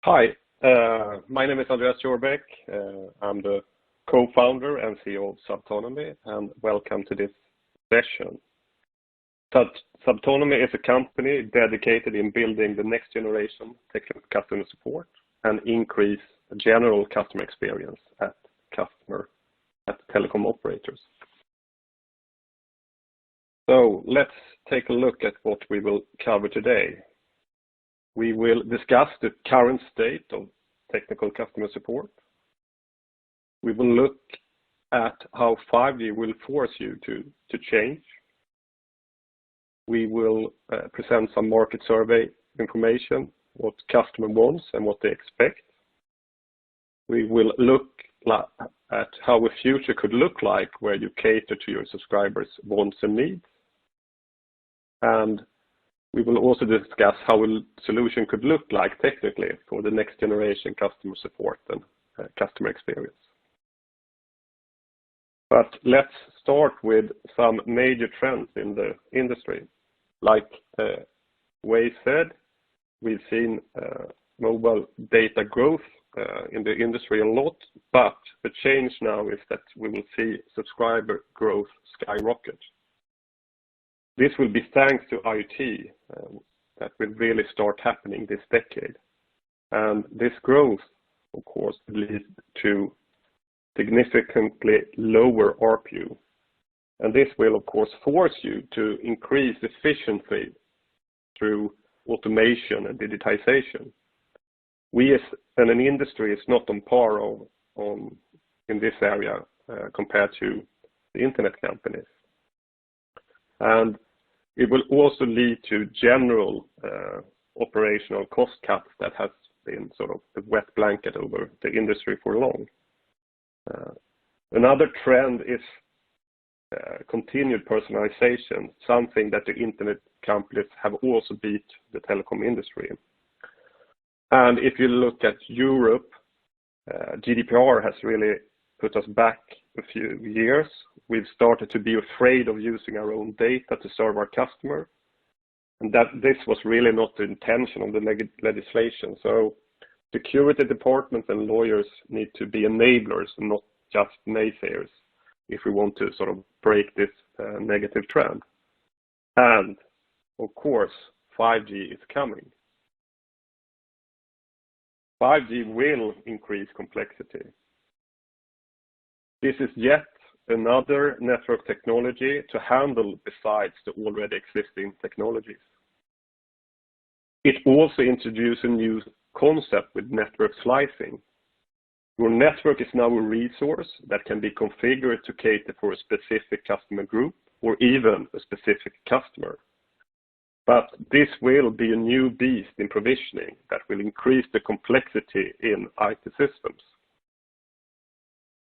Hi, my name is Andreas Jorbeck. I'm the co-founder and CEO of Subtonomy, and welcome to this session. Subtonomy is a company dedicated in building the next generation technical customer support and increase general customer experience at telecom operators. So let's take a look at what we will cover today. We will discuss the current state of technical customer support. We will look at how 5G will force you to change. We will present some market survey information, what customer wants and what they expect. We will look at how a future could look like where you cater to your subscribers' wants and needs. And we will also discuss how a solution could look like technically for the next generation customer support and customer experience. But let's start with some major trends in the industry. Like Wei said, we've seen mobile data growth in the industry a lot, but the change now is that we will see subscriber growth skyrocket. This will be thanks to IoT that will really start happening this decade. And this growth, of course, will lead to significantly lower ARPU. And this will, of course, force you to increase efficiency through automation and digitization. We as an industry is not on par in this area compared to the internet companies. And it will also lead to general operational cost cuts that has been sort of the wet blanket over the industry for long. Another trend is continued personalization, something that the internet companies have also beat the telecom industry. And if you look at Europe, GDPR has really put us back a few years. We've started to be afraid of using our own data to serve our customer. And that this was really not the intention of the legislation. So security departments and lawyers need to be enablers and not just naysayers if we want to sort of break this negative trend. And of course, 5G is coming. 5G will increase complexity. This is yet another network technology to handle besides the already existing technologies. It also introduces a new concept with network slicing. Your network is now a resource that can be configured to cater for a specific customer group or even a specific customer. But this will be a new beast in provisioning that will increase the complexity in IT systems.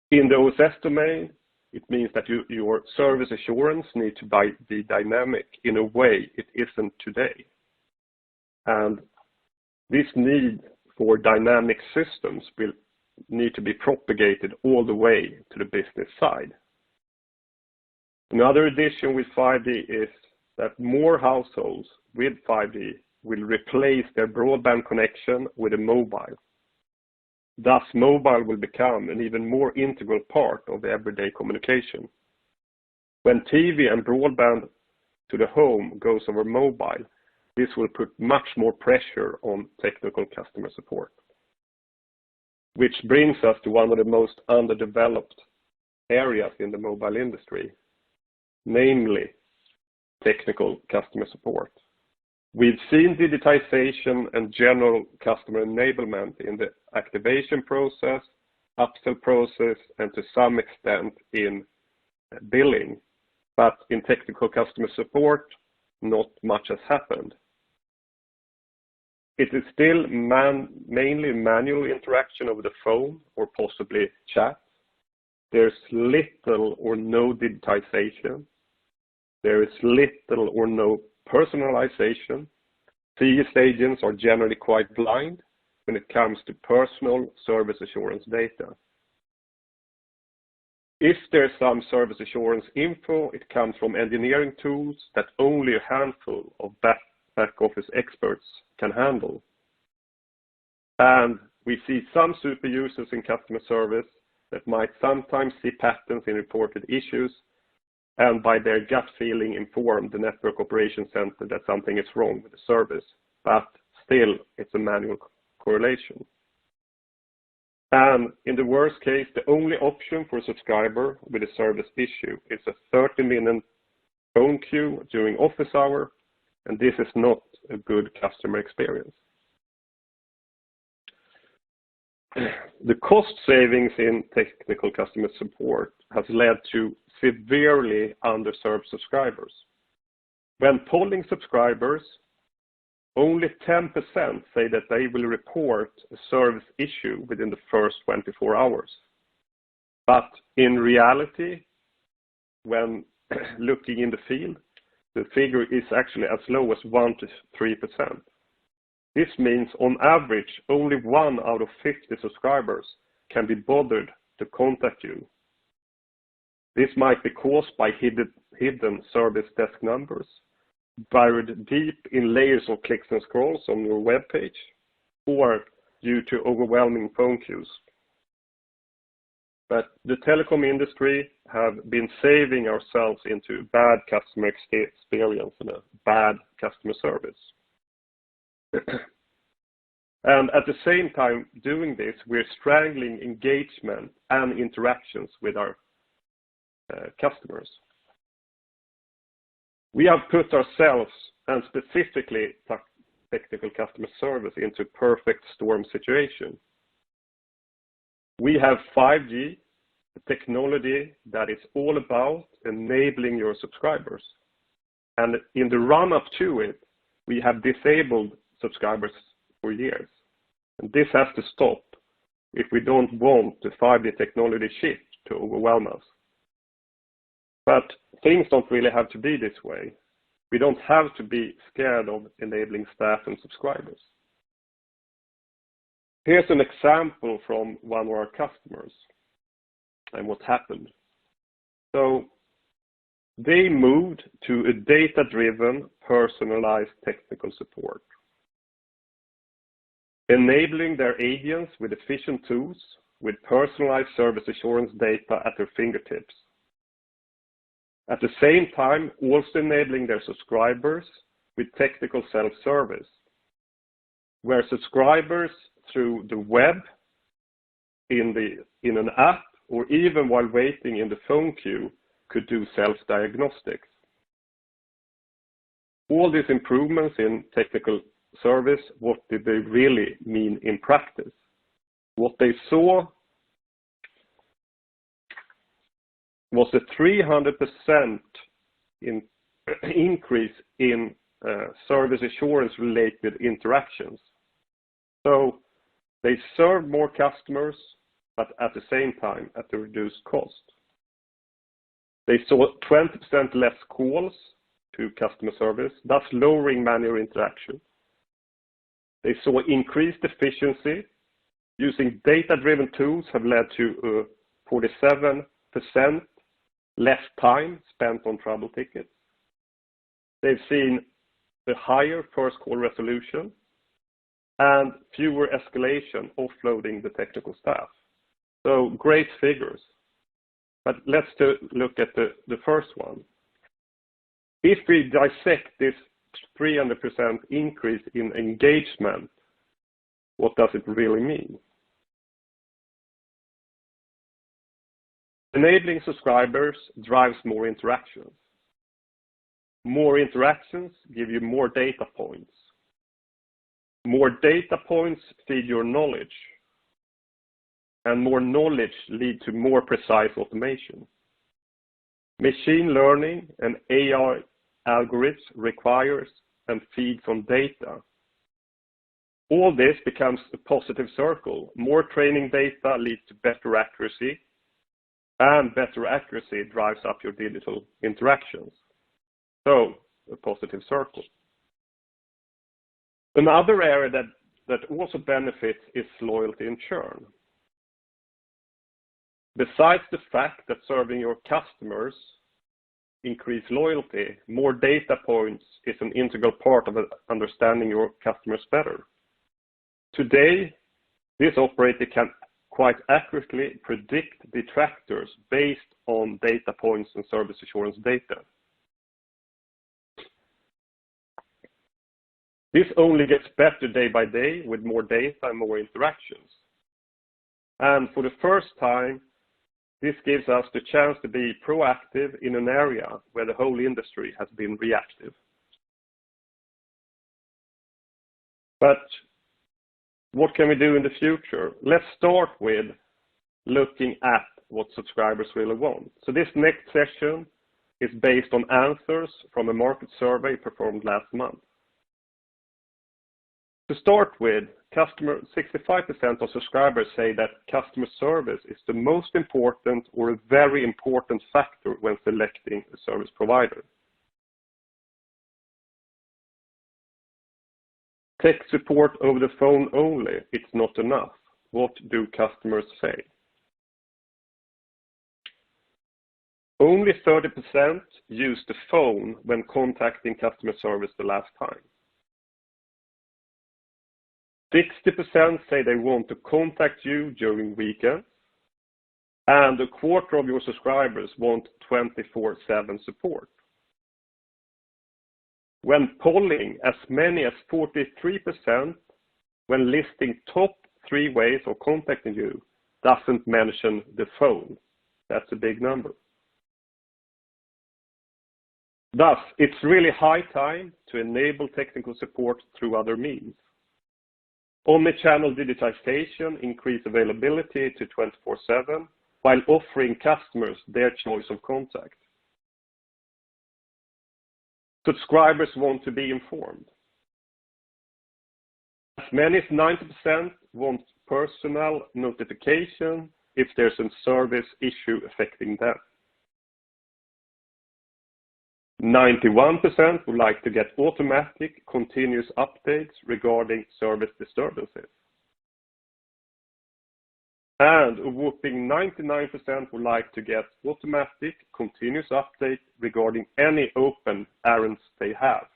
In the OSS domain, it means that your service assurance needs to be dynamic in a way it isn't today. And this need for dynamic systems will need to be propagated all the way to the business side. Another addition with 5G is that more households with 5G will replace their broadband connection with a mobile. Thus, mobile will become an even more integral part of everyday communication. When TV and broadband to the home goes over mobile, this will put much more pressure on technical customer support. Which brings us to one of the most underdeveloped areas in the mobile industry, namely technical customer support. We've seen digitization and general customer enablement in the activation process, upsell process, and to some extent in billing. But in technical customer support, not much has happened. It is still mainly manual interaction over the phone or possibly chat. There's little or no digitization. There is little or no personalization. CS agents are generally quite blind when it comes to personal service assurance data. If there's some service assurance info, it comes from engineering tools that only a handful of back office experts can handle. And we see some super users in customer service that might sometimes see patterns in reported issues and by their gut feeling inform the network operations center that something is wrong with the service, but still it's a manual correlation. And in the worst case, the only option for a subscriber with a service issue is a 30-minute phone queue during office hour, and this is not a good customer experience. The cost savings in technical customer support has led to severely underserved subscribers. When polling subscribers, only 10% say that they will report a service issue within the first 24 hours. But in reality, when looking in the field, the figure is actually as low as 1 to 3%. This means on average, only 1 out of 50 subscribers can be bothered to contact you. This might be caused by hidden service desk numbers, buried deep in layers of clicks and scrolls on your web page, or due to overwhelming phone queues. But the telecom industry have been saving ourselves into bad customer experience and a bad customer service. And at the same time doing this, we're strangling engagement and interactions with our customers. We have put ourselves, and specifically technical customer service, into a perfect storm situation. We have 5G, a technology that is all about enabling your subscribers. And in the run-up to it, we have disabled subscribers for years. And this has to stop if we don't want the 5G technology shift to overwhelm us. But things don't really have to be this way. We don't have to be scared of enabling staff and subscribers. Here's an example from one of our customers and what happened. So they moved to a data-driven, personalized technical support, enabling their agents with efficient tools with personalized service assurance data at their fingertips. At the same time, also enabling their subscribers with technical self-service, where subscribers through the web, in an app, or even while waiting in the phone queue, could do self-diagnostics. All these improvements in technical service, what did they really mean in practice? What they saw was a 300% increase in service assurance related interactions. So they served more customers, but at the same time at a reduced cost. They saw 20% less calls to customer service, thus lowering manual interaction. They saw increased efficiency. Using data-driven tools have led to 47% less time spent on trouble tickets. They've seen a higher first call resolution and fewer escalation, offloading the technical staff. So great figures. But let's look at the first one. If we dissect this 300% increase in engagement, what does it really mean? Enabling subscribers drives more interactions. More interactions give you more data points. More data points feed your knowledge. And more knowledge lead to more precise automation. Machine learning and AI algorithms requires and feeds on data. All this becomes a positive circle. More training data leads to better accuracy, and better accuracy drives up your digital interactions. So, a positive circle. Another area that also benefits is loyalty and churn. Besides the fact that serving your customers increase loyalty, more data points is an integral part of understanding your customers better. Today, This operator can quite accurately predict detractors based on data points and service assurance data. This only gets better day by day with more data and more interactions. And for the first time, this gives us the chance to be proactive in an area where the whole industry has been reactive. But what can we do in the future? Let's start with looking at what subscribers really want. So this next session is based on answers from a market survey performed last month. To start with, 65% of subscribers say that customer service is the most important or a very important factor when selecting a service provider. Tech support over the phone only, it's not enough. What do customers say? Only 30% use the phone when contacting customer service the last time. 60% say they want to contact you during weekends, and a quarter of your subscribers want 24/7 support. When polling, as many as 43% when listing top 3 ways of contacting you doesn't mention the phone. That's a big number. Thus, it's really high time to enable technical support through other means. Omnichannel digitization increase availability to 24/7 while offering customers their choice of contact. Subscribers want to be informed. As many as 90% want personal notification if there's a service issue affecting them. 91% would like to get automatic continuous updates regarding service disturbances. And a whopping 99% would like to get automatic continuous update regarding any open errands they have.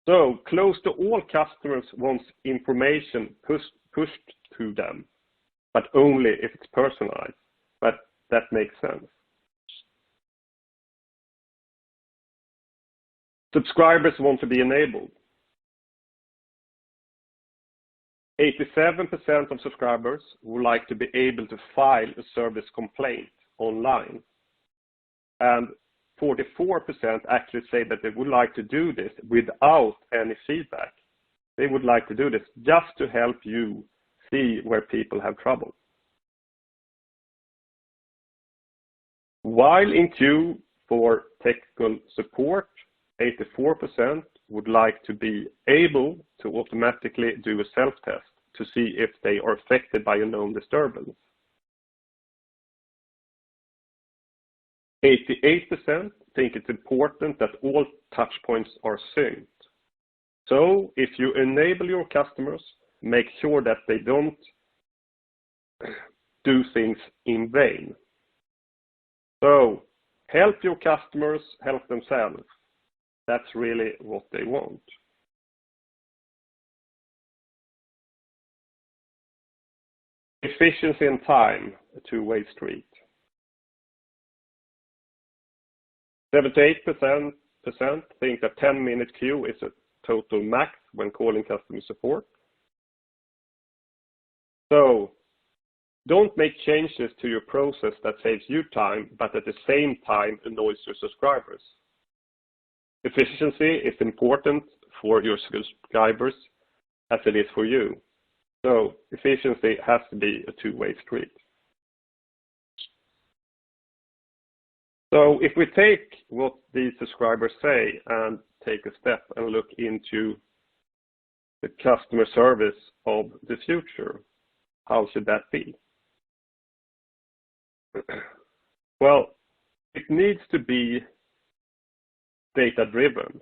So close to all customers want information pushed to them, but only if it's personalized. But that makes sense. Subscribers want to be enabled. 87% of subscribers would like to be able to file a service complaint online. And 44% actually say that they would like to do this without any feedback. They would like to do this just to help you see where people have trouble. While in queue for technical support, 84% would like to be able to automatically do a self-test to see if they are affected by a known disturbance. 88% think it's important that all touch points are synced. So if you enable your customers, make sure that they don't do things in vain. So help your customers help themselves. That's really what they want. Efficiency and time, a two-way street. 78% think that 10-minute queue is a total max when calling customer support. So don't make changes to your process that saves you time, but at the same time annoys your subscribers. Efficiency is important for your subscribers as it is for you. So efficiency has to be a two-way street. So if we take what these subscribers say and take a step and look into the customer service of the future, how should that be? Well, it needs to be data-driven,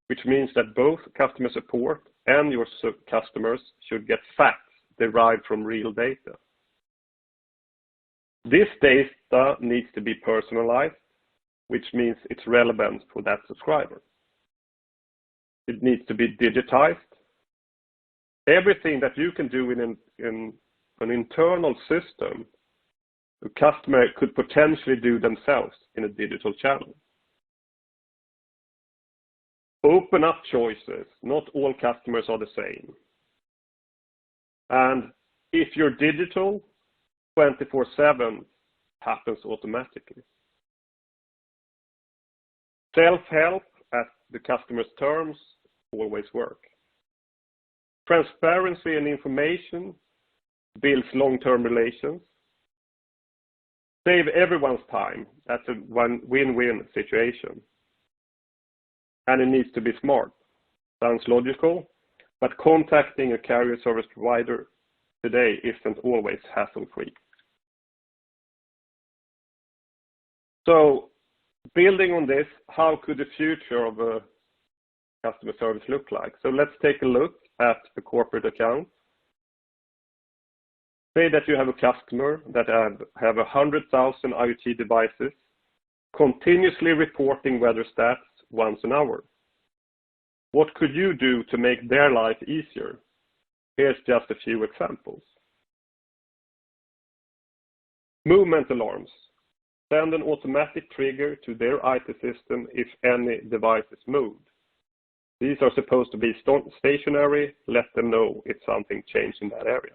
which means that both customer support and your customers should get facts derived from real data. This data needs to be personalized, which means it's relevant for that subscriber. It needs to be digitized, Everything that you can do in an internal system, the customer could potentially do themselves in a digital channel. Open up choices. Not all customers are the same. And if you're digital, 24/7 happens automatically. Self-help at the customer's terms always work. Transparency and information builds long-term relations. Save everyone's time. That's a win-win situation. And it needs to be smart. Sounds logical, but contacting a carrier service provider today isn't always hassle-free. So, building on this, how could the future of a customer service look like? So let's take a look at the corporate account. Say that you have a customer that have 100,000 IoT devices continuously reporting weather stats once an hour. What could you do to make their life easier? Here's just a few examples. Movement alarms. Send an automatic trigger to their IT system if any device is moved. These are supposed to be stationary. Let them know if something changed in that area.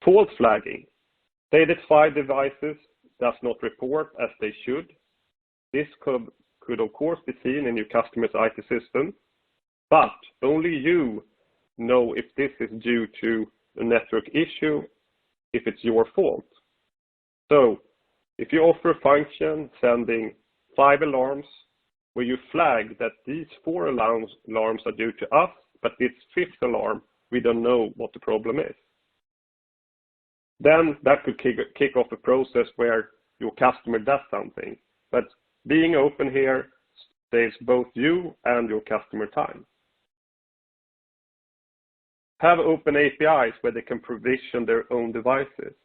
Fault flagging. Say that 5 devices does not report as they should. This could of course be seen in your customer's IT system, but only you know if this is due to a network issue, if it's your fault. So, if you offer a function sending 5 alarms, where you flag that these 4 alarms are due to us, but this 5th alarm, we don't know what the problem is. Then that could kick off a process where your customer does something. But being open here saves both you and your customer time. Have open APIs where they can provision their own devices.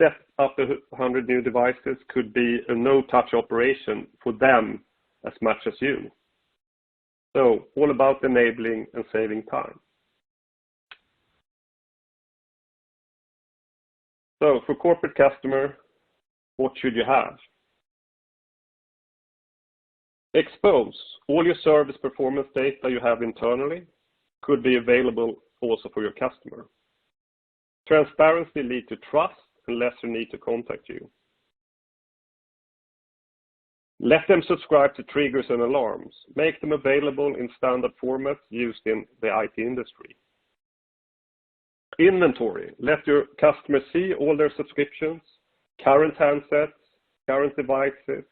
Set up to 100 new devices could be a no-touch operation for them as much as you. So all about enabling and saving time. So for corporate customer, what should you have? Expose all your service performance data you have internally could be available also for your customer. Transparency leads to trust and lesser need to contact you. Let them subscribe to triggers and alarms. Make them available in standard formats used in the IT industry. Inventory. Let your customers see all their subscriptions, current handsets, current devices,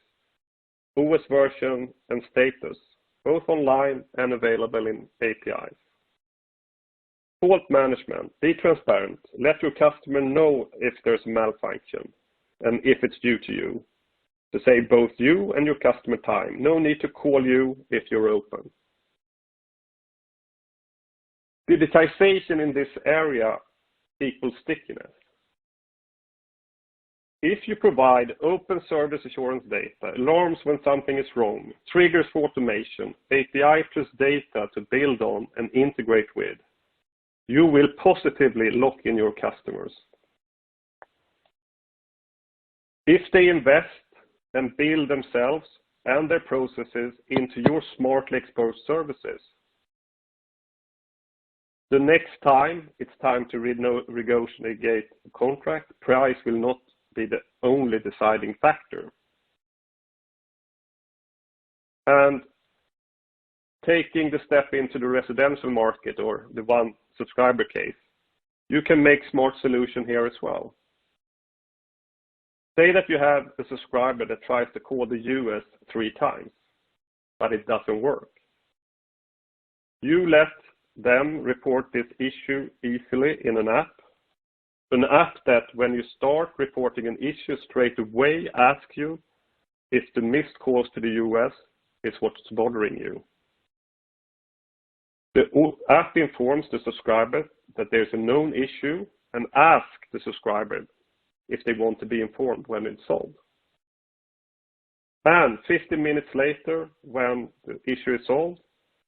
OS version and status, both online and available in APIs. Fault management. Be transparent. Let your customer know if there's a malfunction and if it's due to you. To save both you and your customer time. No need to call you if you're open. Digitization in this area equals stickiness. If you provide open service assurance data, alarms when something is wrong, triggers for automation, API plus data to build on and integrate with, you will positively lock in your customers. If they invest and build themselves and their processes into your smartly exposed services, the next time it's time to renegotiate a contract, price will not be the only deciding factor. And taking the step into the residential market or the one subscriber case, you can make smart solution here as well. Say that you have a subscriber that tries to call the US 3 times, but it doesn't work. You let them report this issue easily in an app that when you start reporting an issue straight away asks you if the missed calls to the US is what's bothering you. The app informs the subscriber that there's a known issue and asks the subscriber if they want to be informed when it's solved. And 15 minutes later, when the issue is solved,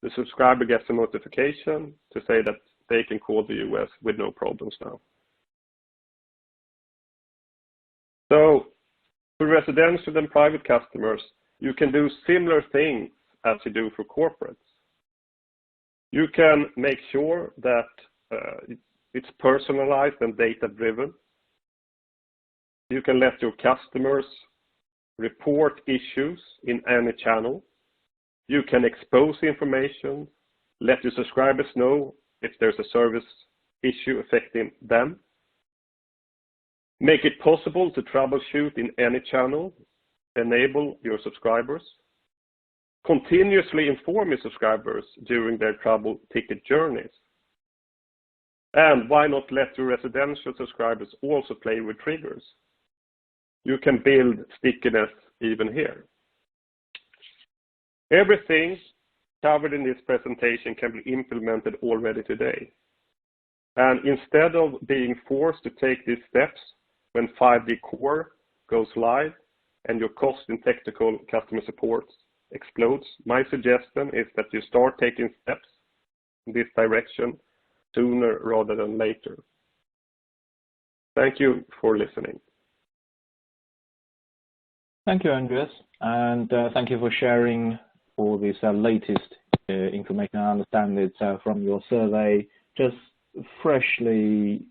the subscriber gets a notification to say that they can call the US with no problems now. So for residential and private customers, you can do similar things as you do for corporates. You can make sure that it's personalized and data-driven. You can let your customers report issues in any channel. You can expose information, let your subscribers know if there's a service issue affecting them. Make it possible to troubleshoot in any channel. Enable your subscribers. Continuously inform your subscribers during their trouble ticket journeys. And why not let your residential subscribers also play with triggers? You can build stickiness even here. Everything covered in this presentation can be implemented already today. And instead of being forced to take these steps when 5G Core goes live and your cost in technical customer support explodes, my suggestion is that you start taking steps in this direction sooner rather than later. Thank you for listening. Thank you, Andreas, and thank you for sharing all this latest information. I understand it's from your survey, just freshly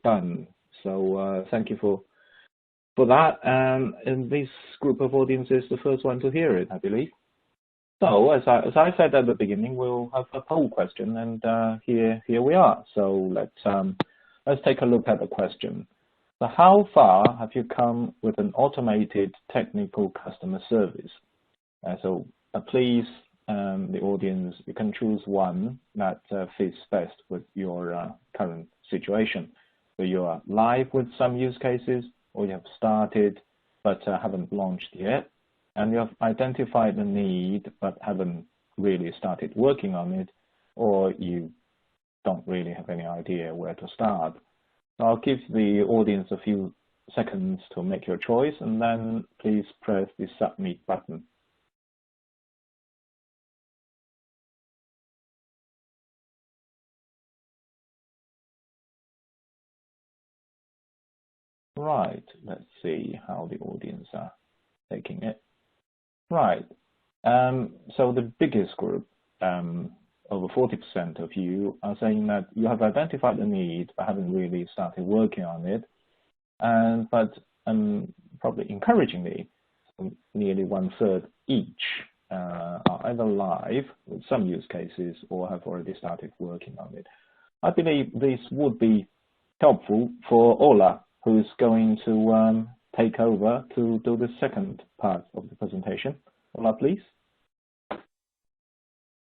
done. So thank you for that. And this group of audience is the first one to hear it, I believe. So as I said at the beginning, we'll have a poll question, and here we are. So let's take a look at the question. So how far have you come with an automated technical customer service? So please, the audience, you can choose one that fits best with your current situation. So you are live with some use cases, or you have started but haven't launched yet, and you have identified the need but haven't really started working on it, or you don't really have any idea where to start. So I'll give the audience a few seconds to make your choice, and then please press the submit button. Right, let's see how the audience are taking it. Right, so the biggest group, over 40% of you are saying that you have identified the need but haven't really started working on it. But probably encouragingly, nearly 1/3 each are either live with some use cases or have already started working on it. I believe this would be helpful for Ola, who's going to take over to do the second part of the presentation. Ola, please.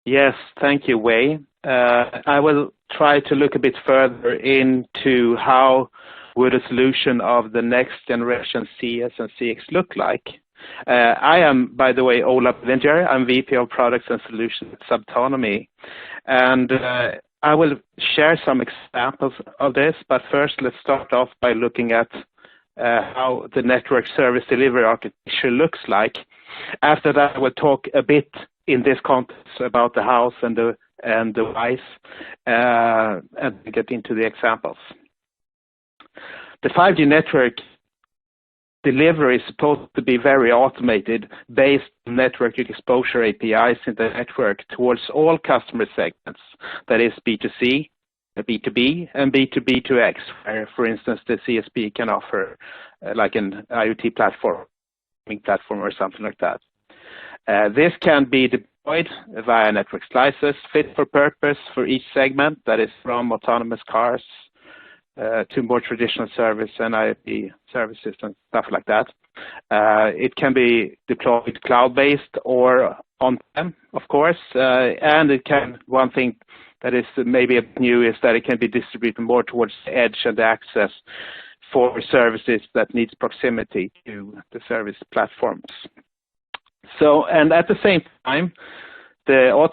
Yes, thank you, Wei. I will try to look a bit further into how would a solution of the next generation CS and CX look like. I am, by the way, Ola Bellinger. I'm VP of Products and Solutions at Subtonomy. And I will share some examples of this, but first let's start off by looking at how the network service delivery architecture looks like. After that, I will talk a bit in this context about the house and the device, and get into the examples. The 5G network delivery is supposed to be very automated based on network exposure APIs in the network towards all customer segments, that is B2C, B2B, and B2B2X, where, for instance, the CSP can offer like an IoT platform or something like that. This can be deployed via network slices fit for purpose for each segment, that is from autonomous cars to more traditional service and IoT services and stuff like that. It can be deployed cloud-based or on-prem, of course, and it can, one thing that is maybe a bit new is that it can be distributed more towards the edge and the access for services that needs proximity to the service platforms. So, and at the same time, the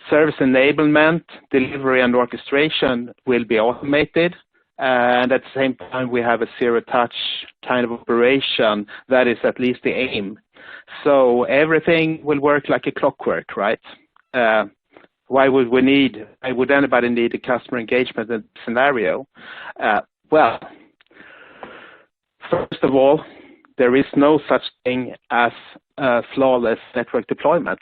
service enablement, delivery, and orchestration will be automated. And at the same time, we have a zero-touch kind of operation. That is at least the aim. So everything will work like a clockwork, right? why would anybody need a customer engagement in this scenario? Well, first of all, there is no such thing as flawless network deployment.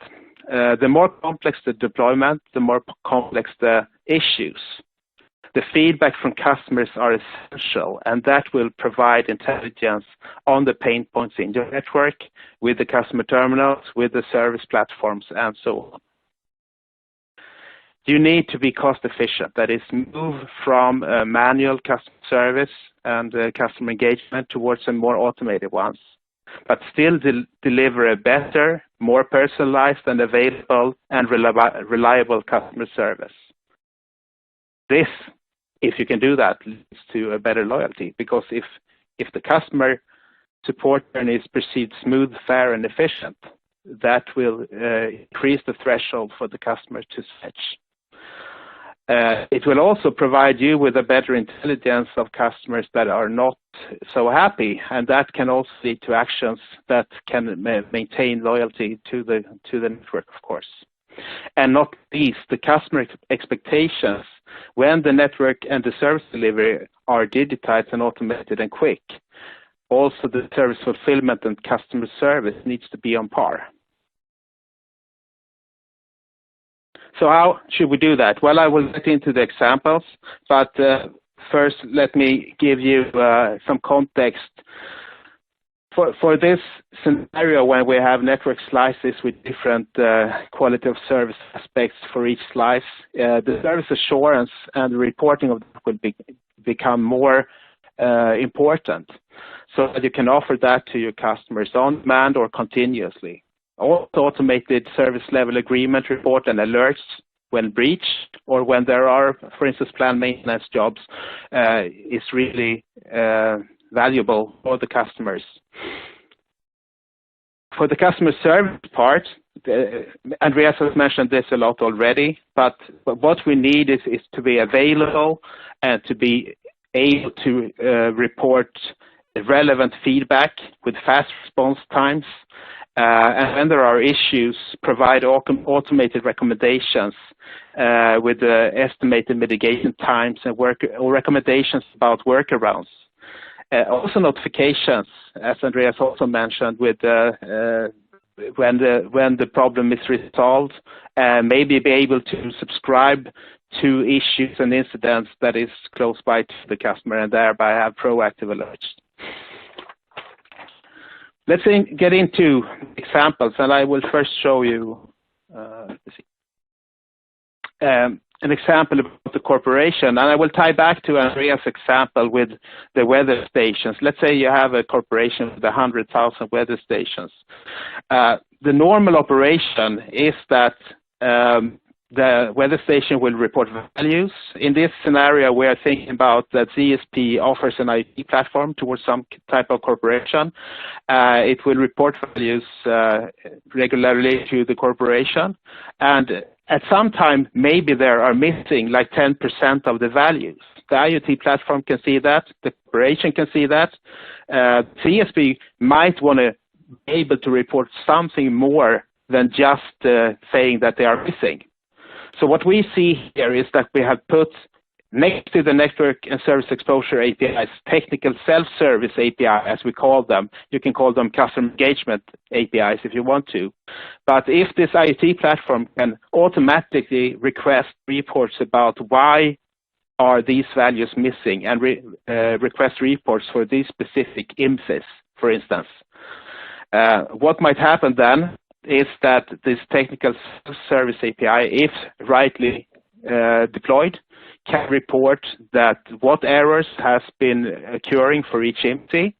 The more complex the deployment, the more complex the issues. The feedback from customers are essential, and that will provide intelligence on the pain points in your network, with the customer terminals, with the service platforms, and so on. You need to be cost efficient. That is, move from manual customer service and customer engagement towards a more automated ones, but still deliver a better, more personalized and available and reliable customer service. This, if you can do that, leads to a better loyalty, because if the customer support journey is perceived smooth, fair, and efficient, that will increase the threshold for the customer to switch. It will also provide you with a better intelligence of customers that are not so happy, and that can also lead to actions that can maintain loyalty to the network, of course. And not least, the customer expectations when the network and the service delivery are digitized and automated and quick. Also, the service fulfillment and customer service needs to be on par. So how should we do that? Well, I will get into the examples, but first let me give you some context. For this scenario, when we have network slices with different quality of service aspects for each slice, the service assurance and the reporting of that will become more important, so that you can offer that to your customers on demand or continuously. Also, automated service level agreement report and alerts when breached, or when there are, for instance, planned maintenance jobs, is really valuable for the customers. For the customer service part, Andreas has mentioned this a lot already, but what we need is to be available and to be able to report relevant feedback with fast response times, and when there are issues, provide automated recommendations with estimated mitigation times and recommendations about workarounds. Also notifications, as Andreas also mentioned, with when the problem is resolved, maybe be able to subscribe to issues and incidents that is close by to the customer, and thereby have proactive alerts. Let's get into examples, and I will first show you an example about the corporation, and I will tie back to Andreas' example with the weather stations. Let's say you have a corporation with 100,000 weather stations. The normal operation is that the weather station will report values. In this scenario, we are thinking about that CSP offers an IT platform towards some type of corporation. It will report values regularly to the corporation, and at some time, maybe there are missing like 10% of the values. The IoT platform can see that, the corporation can see that. CSP might want to be able to report something more than just saying that they are missing. So what we see here is that we have put next to the network and service exposure APIs, technical self-service API, as we call them. You can call them customer engagement APIs if you want to. But if this IoT platform can automatically request reports about why are these values missing, and request reports for these specific IMSIs, for instance, what might happen then is that this technical service API, if rightly deployed, can report that what errors has been occurring for each IMSI.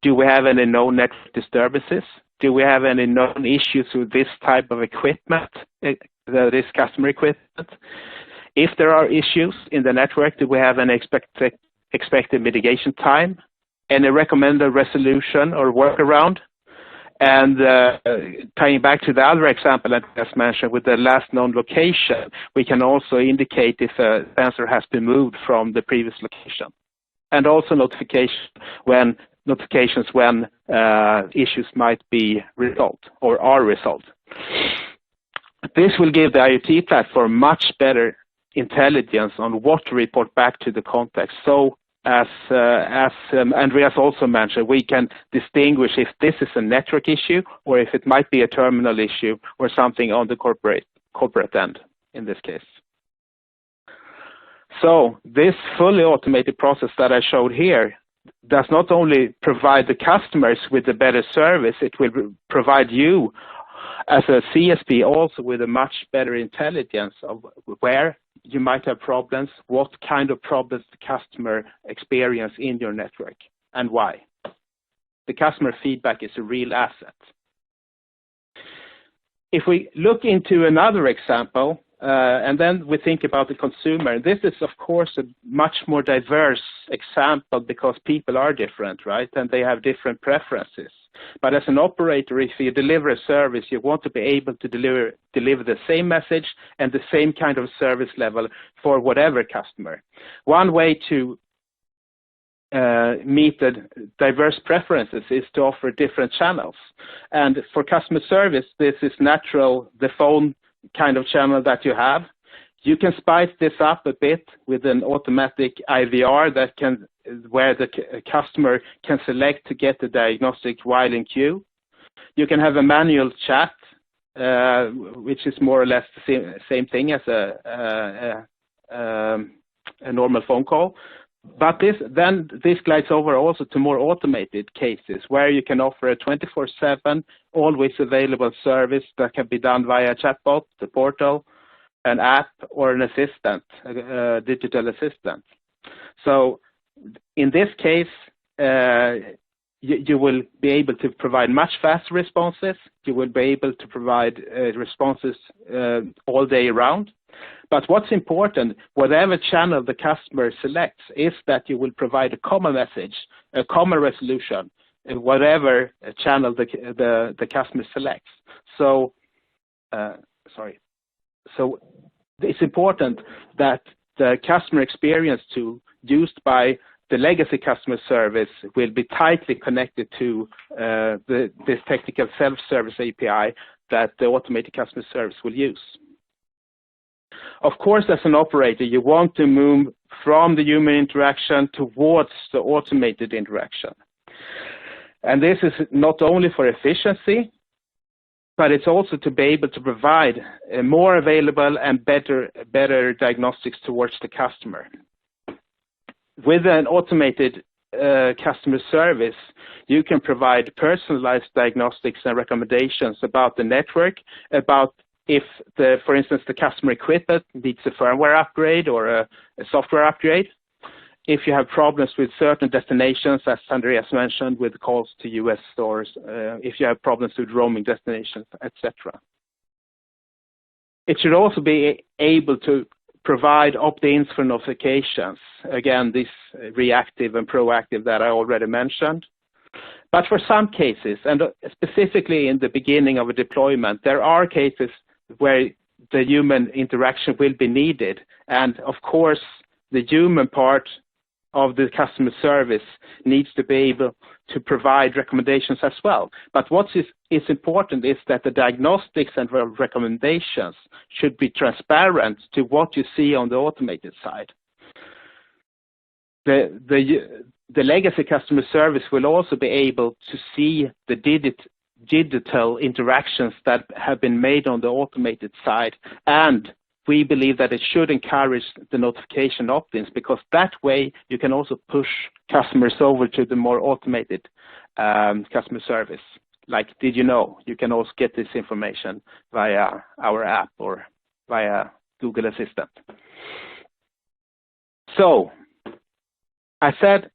Do we have any known network disturbances? Do we have any known issues with this type of equipment, this customer equipment? If there are issues in the network, do we have an expected mitigation time, any recommended resolution or workaround? And tying back to the other example that I just mentioned with the last known location, we can also indicate if a sensor has been moved from the previous location. And also notifications when issues might be resolved or are resolved. This will give the IoT platform much better intelligence on what to report back to the context. So as Andreas also mentioned, we can distinguish if this is a network issue or if it might be a terminal issue or something on the corporate end in this case. So this fully automated process that I showed here does not only provide the customers with a better service, it will provide you as a CSP also with a much better intelligence of where you might have problems, what kind of problems the customer experience in your network, and why. The customer feedback is a real asset. If we look into another example, and then we think about the consumer, this is of course a much more diverse example because people are different, right? And they have different preferences. But as an operator, if you deliver a service, you want to be able to deliver the same message and the same kind of service level for whatever customer. One way to meet the diverse preferences is to offer different channels. And for customer service, this is natural, the phone kind of channel that you have. You can spice this up a bit with an automatic IVR that can, where the customer can select to get the diagnostic while in queue. You can have a manual chat, which is more or less the same thing as a normal phone call. But this glides over also to more automated cases where you can offer a 24/7, always available service that can be done via chatbot, the portal, an app, or an assistant, a digital assistant. So in this case, you will be able to provide much faster responses. You will be able to provide responses all day around. But what's important, whatever channel the customer selects, is that you will provide a common message, a common resolution, in whatever channel the customer selects. So, So it's important that the customer experience tool used by the legacy customer service will be tightly connected to this technical self-service API that the automated customer service will use. Of course, as an operator, you want to move from the human interaction towards the automated interaction. And this is not only for efficiency, but it's also to be able to provide a more available and better diagnostics towards the customer. With an automated customer service, you can provide personalized diagnostics and recommendations about the network, about if, for instance, the customer equipment needs a firmware upgrade or a software upgrade. If you have problems with certain destinations, as Andreas mentioned, with calls to US stores, if you have problems with roaming destinations, etc. It should also be able to provide opt-ins for notifications. Again, this reactive and proactive that I already mentioned. But for some cases, and specifically in the beginning of a deployment, there are cases where the human interaction will be needed. And of course, the human part of the customer service needs to be able to provide recommendations as well. But what is important is that the diagnostics and recommendations should be transparent to what you see on the automated side. The legacy customer service will also be able to see the digital interactions that have been made on the automated side, and we believe that it should encourage the notification opt-ins, because that way you can also push customers over to the more automated customer service. Like, did you know? You can also get this information via our app or via Google Assistant. So, I said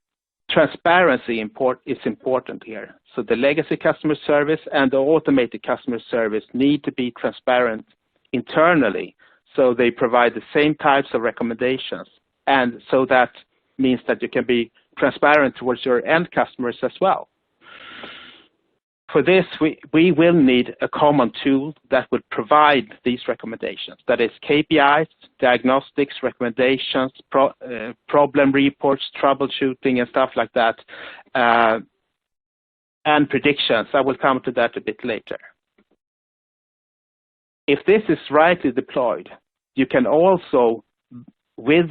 transparency is important here. So the legacy customer service and the automated customer service need to be transparent internally, so they provide the same types of recommendations. And so that means that you can be transparent towards your end customers as well. For this, we will need a common tool that would provide these recommendations. That is KPIs, diagnostics, recommendations, problem reports, troubleshooting and stuff like that, and predictions. I will come to that a bit later. if this is rightly deployed, you can also, with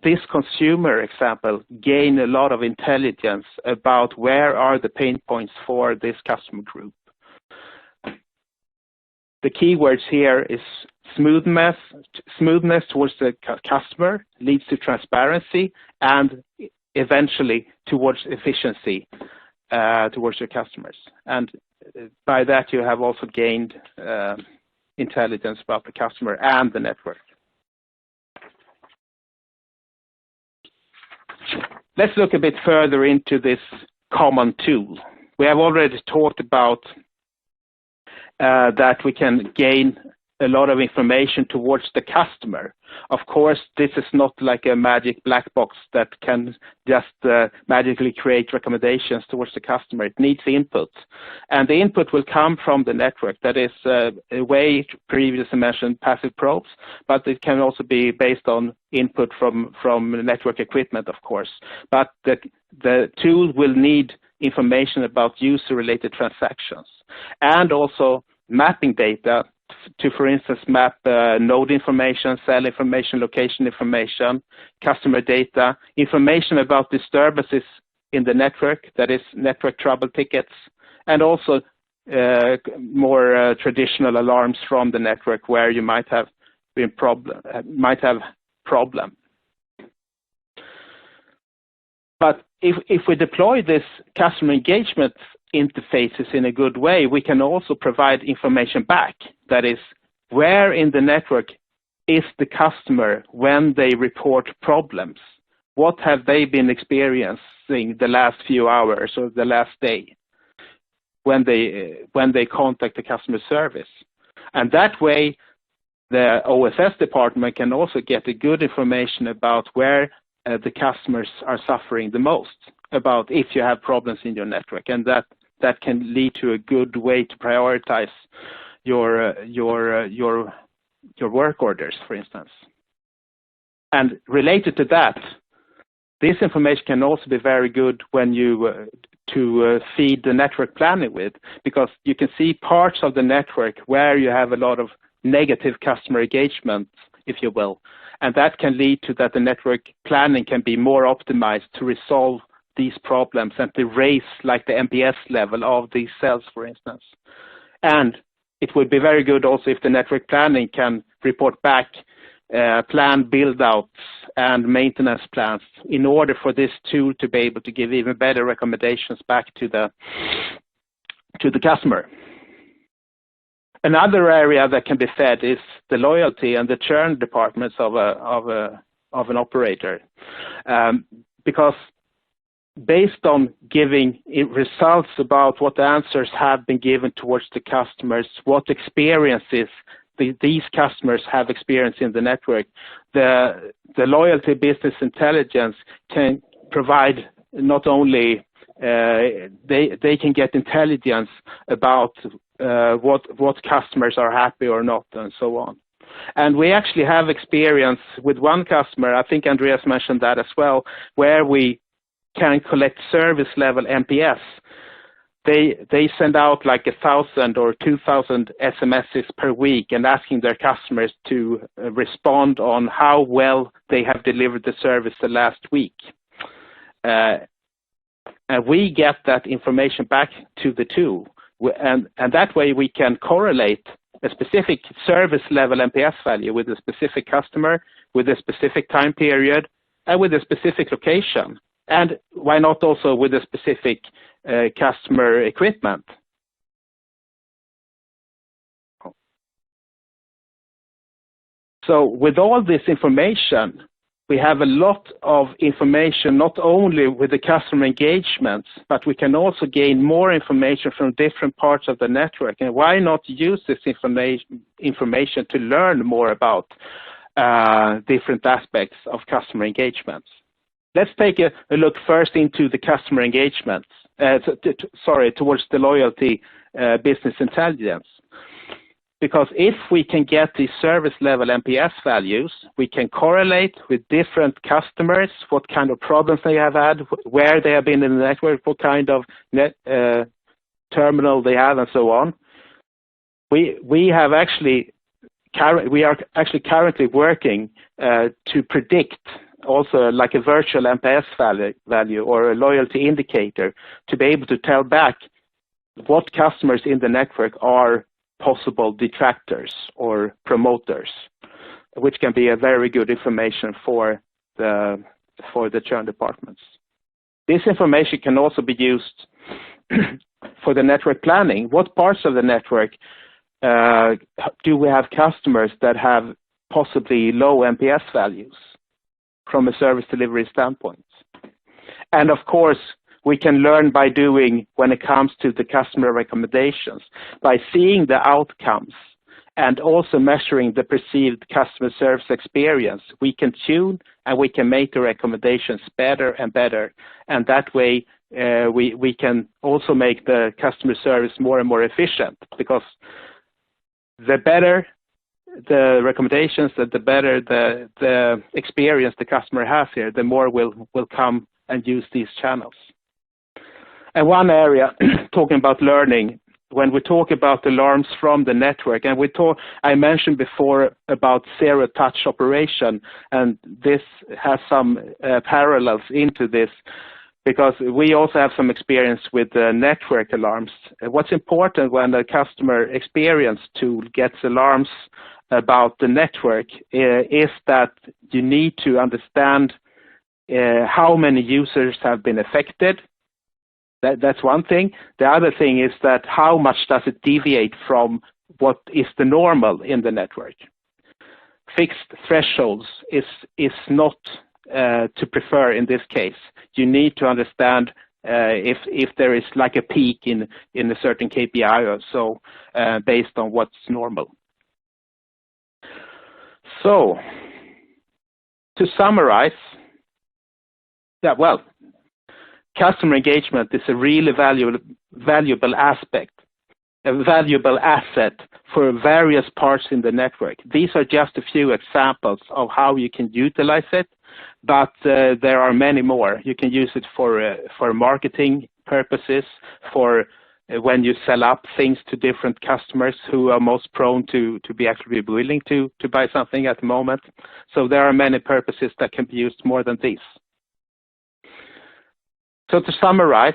this consumer example, gain a lot of intelligence about where are the pain points for this customer group. The keywords here is smoothness towards the customer leads to transparency, and eventually towards efficiency towards your customers. And by that, you have also gained intelligence about the customer and the network. Let's look a bit further into this common tool. We have already talked about that we can gain a lot of information towards the customer. Of course, this is not like a magic black box that can just magically create recommendations towards the customer. It needs input. And the input will come from the network. That is a way previously mentioned passive probes, but it can also be based on input from network equipment, of course. But the tool will need information about user-related transactions and also mapping data to, for instance, map node information, cell information, location information, customer data, information about disturbances in the network, that is network trouble tickets, and also more traditional alarms from the network where you might have problem. But if we deploy this customer engagement interfaces in a good way, we can also provide information back. That is, where in the network is the customer when they report problems? What have they been experiencing the last few hours or the last day when they contact the customer service? And that way, the OSS department can also get a good information about where the customers are suffering the most, about if you have problems in your network, and that can lead to a good way to prioritize your work orders, for instance. And related to that, this information can also be very good when you to feed the network planning with, because you can see parts of the network where you have a lot of negative customer engagement, if you will, and that can lead to that the network planning can be more optimized to resolve these problems and to raise like the NPS level of these cells, for instance. And it would be very good also if the network planning can report back planned build-outs and maintenance plans in order for this tool to be able to give even better recommendations back to the customer. Another area that can be fed is the loyalty and the churn departments of an operator, because based on giving results about what answers have been given towards the customers, what experiences these customers have experienced in the network, the loyalty business intelligence can provide not only they can get intelligence about what customers are happy or not, and so on. And we actually have experience with one customer, I think Andreas mentioned that as well, where we can collect service level NPS. They send out like 1,000 or 2,000 SMSs per week and asking their customers to respond on how well they have delivered the service the last week. And we get that information back to the tool. And that way we can correlate a specific service level NPS value with a specific customer, with a specific time period, and with a specific location. And why not also with a specific customer equipment? So with all this information, we have a lot of information, not only with the customer engagements, but we can also gain more information from different parts of the network. And why not use this information to learn more about different aspects of customer engagements? Let's take a look first into the customer engagements, towards the loyalty business intelligence. Because if we can get these service level NPS values, we can correlate with different customers, what kind of problems they have had, where they have been in the network, what kind of terminal they have, and so on. we are actually currently working to predict also like a virtual NPS value or a loyalty indicator to be able to tell back what customers in the network are possible detractors or promoters, which can be a very good information for the churn departments. This information can also be used for the network planning. What parts of the network do we have customers that have possibly low NPS values from a service delivery standpoint? And of course, we can learn by doing when it comes to the customer recommendations, by seeing the outcomes and also measuring the perceived customer service experience. We can tune and we can make the recommendations better and better. And that way, we can also make the customer service more and more efficient, because the better the recommendations, the better the experience the customer has here, the more will come and use these channels. And one area, talking about learning, when we talk about alarms from the network, and I mentioned before about zero-touch operation, and this has some parallels into this, because we also have some experience with network alarms. What's important when the customer experience tool gets alarms about the network is that you need to understand how many users have been affected. That's one thing. The other thing is that how much does it deviate from what is the normal in the network. Fixed thresholds is not to prefer in this case. You need to understand if there is like a peak in a certain KPI or so based on what's normal. So, to summarize, customer engagement is a really valuable aspect, a valuable asset for various parts in the network. These are just a few examples of how you can utilize it, but there are many more. You can use it for marketing purposes, for when you sell up things to different customers who are most prone to be actually willing to buy something at the moment. So there are many purposes that can be used more than these. So to summarize,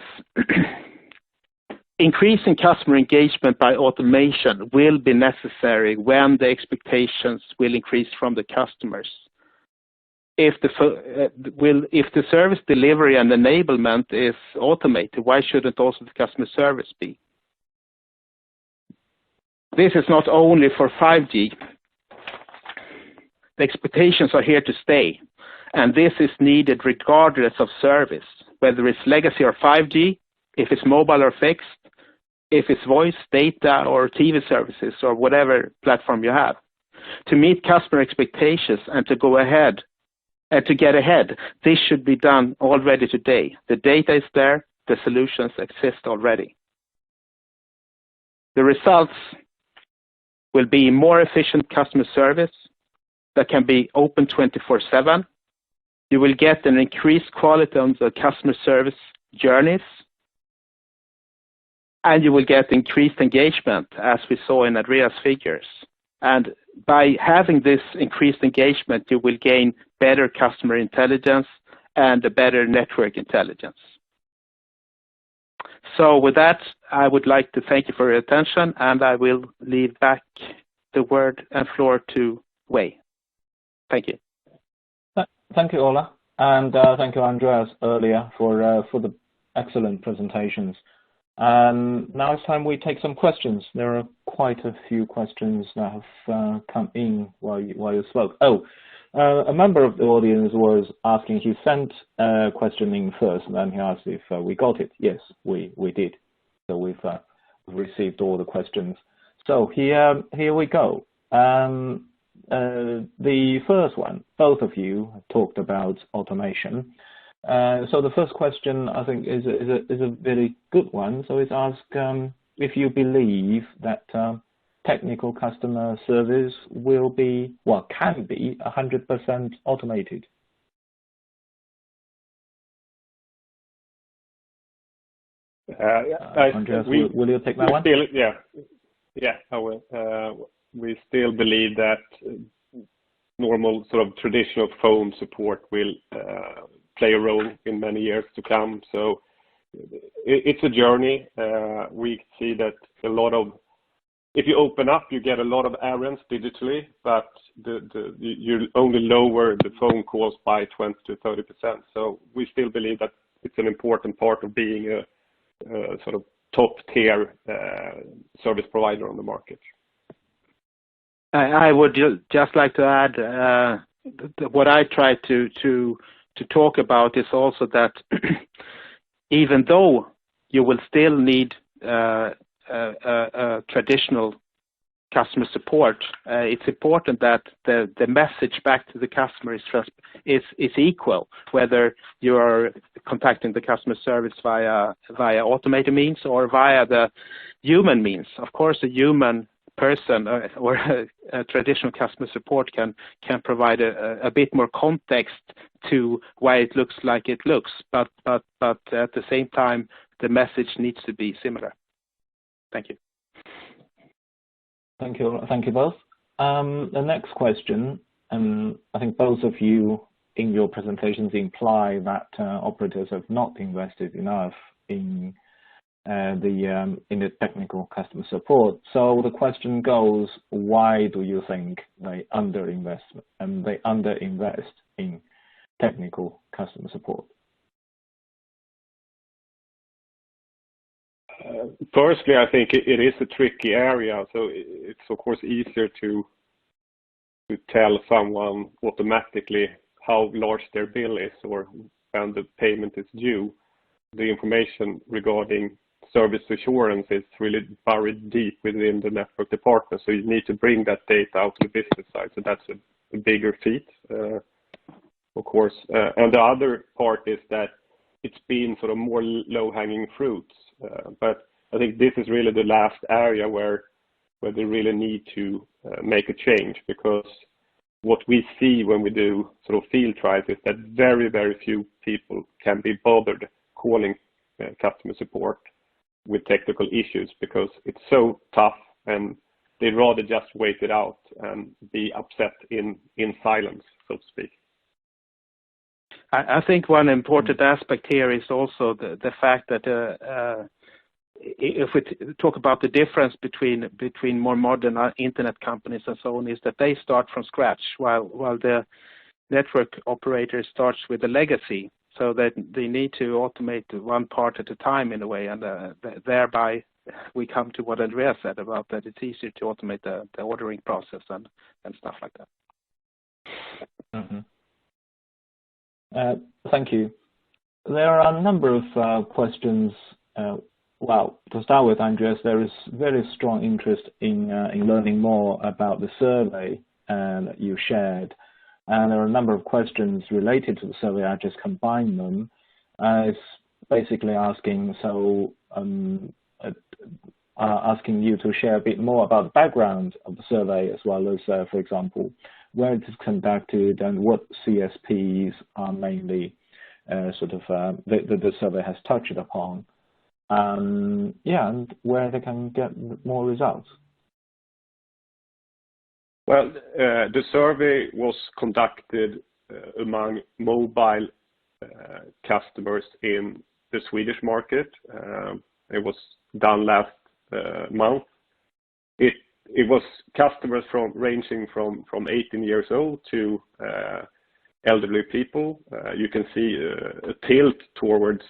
increasing customer engagement by automation will be necessary when the expectations will increase from the customers. If the service delivery and enablement is automated, why shouldn't also the customer service be? This is not only for 5G. The expectations are here to stay, and this is needed regardless of service, whether it's legacy or 5G, if it's mobile or fixed, if it's voice, data, or TV services, or whatever platform you have. To meet customer expectations and to go ahead, and to get ahead, this should be done already today. The data is there, the solutions exist already. The results will be more efficient customer service that can be open 24/7. You will get an increased quality on the customer service journeys, and you will get increased engagement, as we saw in Andreas' figures. And by having this increased engagement, you will gain better customer intelligence and a better network intelligence. So with that, I would like to thank you for your attention, and I will leave back the word and floor to Wei. Thank you. Thank you, Ola, and thank you, Andreas, earlier for the excellent presentations. Now it's time we take some questions. There are quite a few questions that have come in while you spoke. A member of the audience was asking, he sent a question in first, and then he asked if we got it. Yes, we did. So we've received all the questions. So here we go. The first one, both of you talked about automation. So the first question, I think, is a very good one. So it's asked if you believe that technical customer service will be, can be 100% automated. Andreas, will you take that one? Yeah, I will. We still believe that normal sort of traditional phone support will play a role in many years to come. So it's a journey. We see that a lot of, if you open up, you get a lot of errands digitally, but you only lower the phone calls by 20 to 30%. So we still believe that it's an important part of being a sort of top tier service provider on the market. I would just like to add what I try to talk about is also that even though you will still need traditional customer support, it's important that the message back to the customer is equal, whether you are contacting the customer service via automated means or via the human means. Of course, a human person or a traditional customer support can provide a bit more context to why it looks like it looks, but at the same time, the message needs to be similar. Thank you. Thank you both. The next question, I think both of you in your presentations imply that operators have not invested enough in the technical customer support. So the question goes, why do you think they underinvest in technical customer support? Firstly, I think it is a tricky area, so it's of course easier to tell someone automatically how large their bill is or when the payment is due. The information regarding service assurance is really buried deep within the network department, so you need to bring that data out to the business side. So that's a bigger feat, of course. And the other part is that it's been sort of more low-hanging fruits. But I think this is really the last area where they really need to make a change, because what we see when we do sort of field trials is that very, very few people can be bothered calling customer support with technical issues, because it's so tough and they'd rather just wait it out and be upset in silence, so to speak. I think one important aspect here is also the fact that if we talk about the difference between more modern internet companies and so on, is that they start from scratch, while the network operator starts with a legacy, so that they need to automate one part at a time in a way, and thereby we come to what Andreas said about that it's easier to automate the ordering process and stuff like that. Mm-hmm. Thank you. There are a number of questions. Well, to start with, Andreas, there is very strong interest in learning more about the survey that you shared. And there are a number of questions related to the survey. I just combined them. It's basically asking, asking you to share a bit more about the background of the survey, as well as, for example, where it is conducted and what CSPs are mainly the survey has touched upon. And where they can get more results. Well, the survey was conducted among mobile customers in the Swedish market. It was done last month. It was customers ranging from 18 years old to elderly people. You can see a tilt towards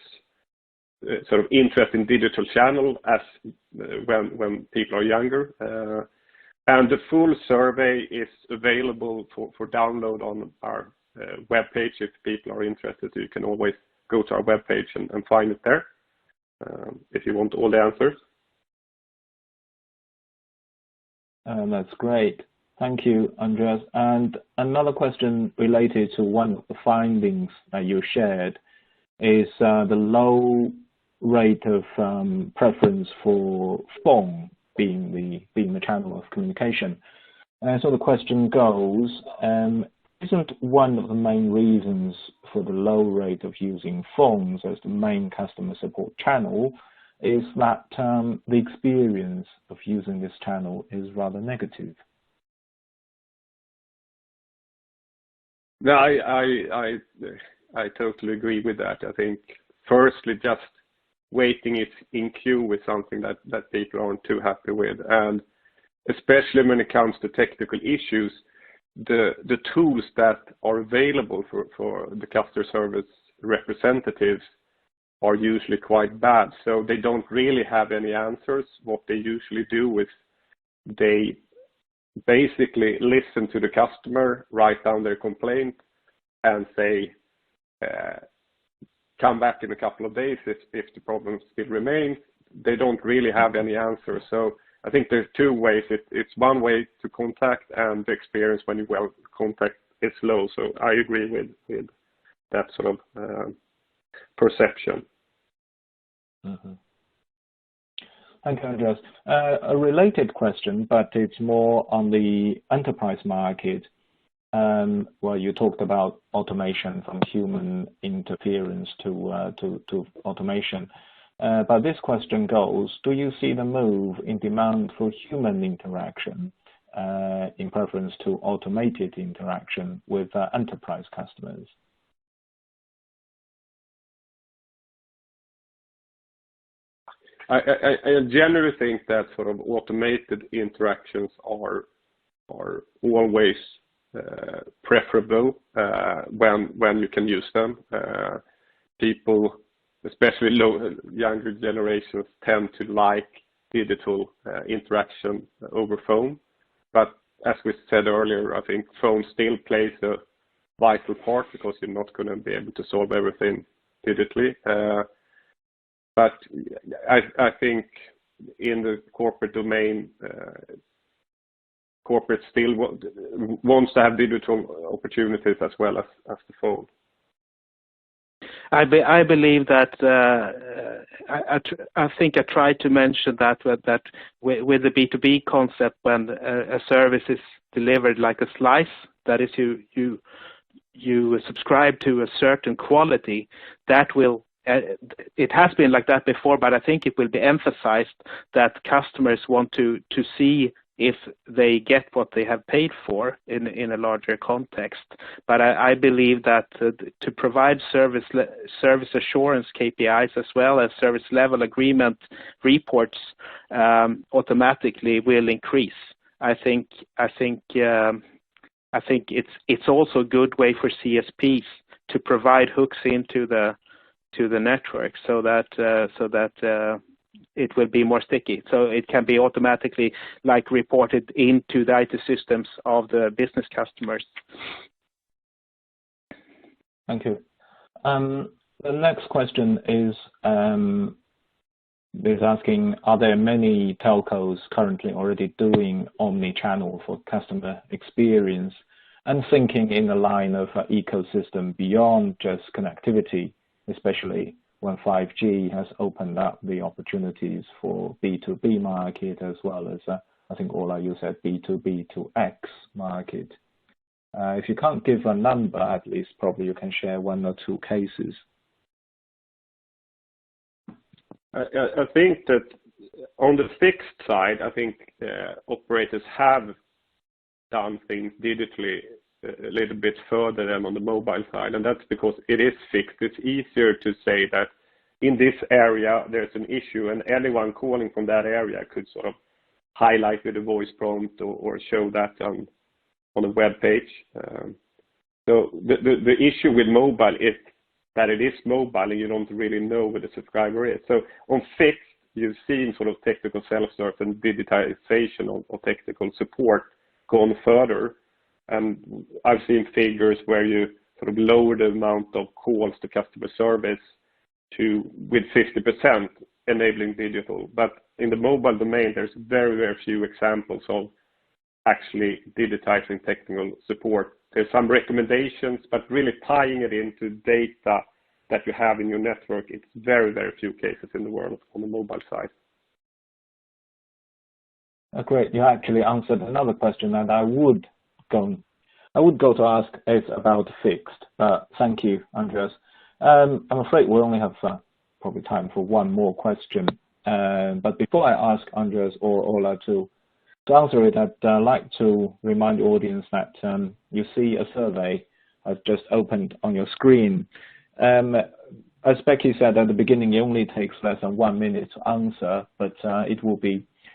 sort of interest in digital channel as when people are younger. And the full survey is available for download on our webpage. If people are interested, you can always go to our webpage and find it there if you want all the answers. That's great. Thank you, Andreas. And another question related to one of the findings that you shared is the low rate of preference for phone being the channel of communication. So the question goes, isn't one of the main reasons for the low rate of using phones as the main customer support channel is that the experience of using this channel is rather negative. No, I totally agree with that. I think firstly, just waiting in queue with something that people aren't too happy with, and especially when it comes to technical issues, the tools that are available for the customer service representatives are usually quite bad. So they don't really have any answers. What they usually do is they basically listen to the customer, write down their complaint, and say, come back in a couple of days if the problem still remains. They don't really have any answers. So I think there's two ways. It's one way to contact, and the experience when you contact is low. So I agree with that sort of perception. Mm-hmm. Thank you, Andreas. A related question, but it's more on the enterprise market. Well, you talked about automation from human interference to automation. But this question goes, do you see the move in demand for human interaction in preference to automated interaction with enterprise customers? I generally think that sort of automated interactions are always preferable when you can use them. People, especially younger generations, tend to like digital interaction over phone. But as we said earlier, I think phone still plays a vital part because you're not going to be able to solve everything digitally. But I think in the corporate domain, corporate still wants to have digital opportunities as well as the phone. I believe that I think I tried to mention that with the B2B concept, when a service is delivered like a slice, that is you subscribe to a certain quality, that will it has been like that before, but I think it will be emphasized that customers want to see if they get what they have paid for in a larger context. But I believe that to provide service assurance KPIs as well as service level agreement reports automatically will increase. I think it's also a good way for CSPs to provide hooks into the network so that it will be more sticky. So it can be automatically like reported into the IT systems of the business customers. Thank you. The next question is asking, are there many telcos currently already doing omni-channel for customer experience and thinking in the line of ecosystem beyond just connectivity, especially when 5G has opened up the opportunities for B2B market as well as, I think, Ola, you said B2B to X market. If you can't give a number, at least probably you can share one or two cases. I think that on the fixed side, I think operators have done things digitally a little bit further than on the mobile side, and that's because it is fixed. It's easier to say that in this area there's an issue, and anyone calling from that area could sort of highlight with a voice prompt or show that on a web page. So the issue with mobile is that it is mobile and you don't really know where the subscriber is. So on fixed, you've seen sort of technical self-serve and digitization of technical support gone further. And I've seen figures where you sort of lower the amount of calls to customer service with 50%, enabling digital. But in the mobile domain, there's very, very few examples of actually digitizing technical support. There's some recommendations, but really tying it into data that you have in your network, it's very, very few cases in the world on the mobile side. Great. You actually answered another question that I would go to ask is about fixed. Thank you, Andreas. I'm afraid we only have probably time for one more question. But before I ask Andreas or Ola to answer it, I'd like to remind the audience that you see a survey I've just opened on your screen. As Becky said at the beginning, it only takes less than 1 minute to answer, but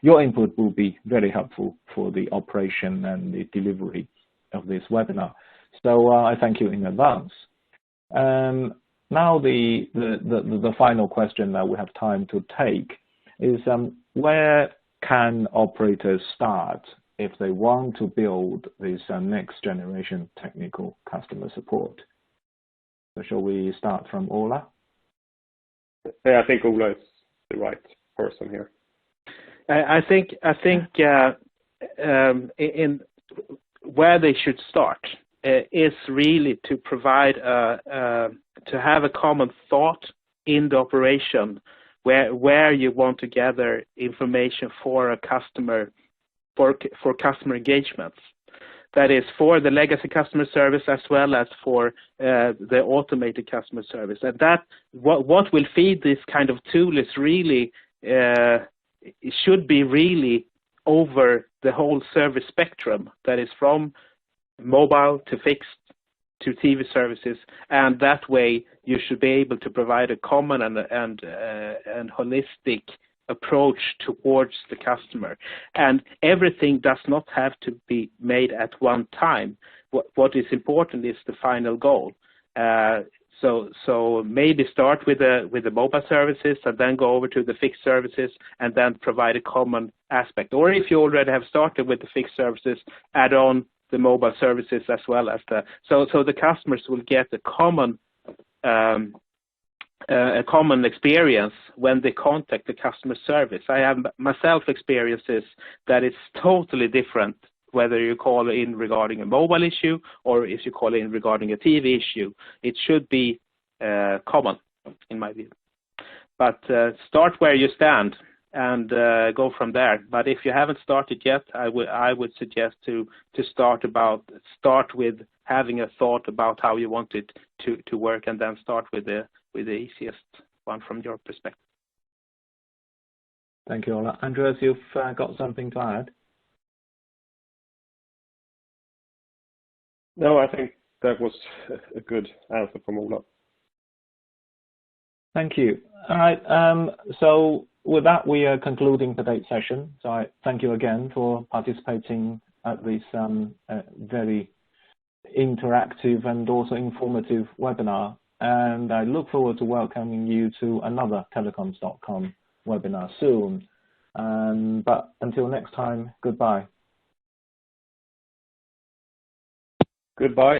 your input will be very helpful for the operation and the delivery of this webinar. So I thank you in advance. Now the final question that we have time to take is where can operators start if they want to build this next generation technical customer support? So shall we start from Ola? Yeah, I think Ola is the right person here. I think in where they should start is really to provide to have a common thought in the operation where you want to gather information for a customer for customer engagements. That is for the legacy customer service as well as for the automated customer service. And that what will feed this kind of tool is really it should be really over the whole service spectrum. That is from mobile to fixed to TV services, and that way you should be able to provide a common and holistic approach towards the customer. And everything does not have to be made at one time. What is important is the final goal. So maybe start with the mobile services and then go over to the fixed services and then provide a common aspect. Or if you already have started with the fixed services, add on the mobile services as well as so the customers will get a common experience when they contact the customer service. I have myself experiences that it's totally different whether you call in regarding a mobile issue or if you call in regarding a TV issue. It should be common, in my view. But start where you stand and go from there. But if you haven't started yet, I would suggest to start with having a thought about how you want it to work, and then start with the easiest one from your perspective. Thank you, Ola. Andreas, you've got something to add? No, I think that was a good answer from Ola. Thank you. All right. So with that, we are concluding today's session. So I thank you again for participating at this very interactive and also informative webinar. And I look forward to welcoming you to another telecoms.com webinar soon. But until next time, goodbye. Goodbye.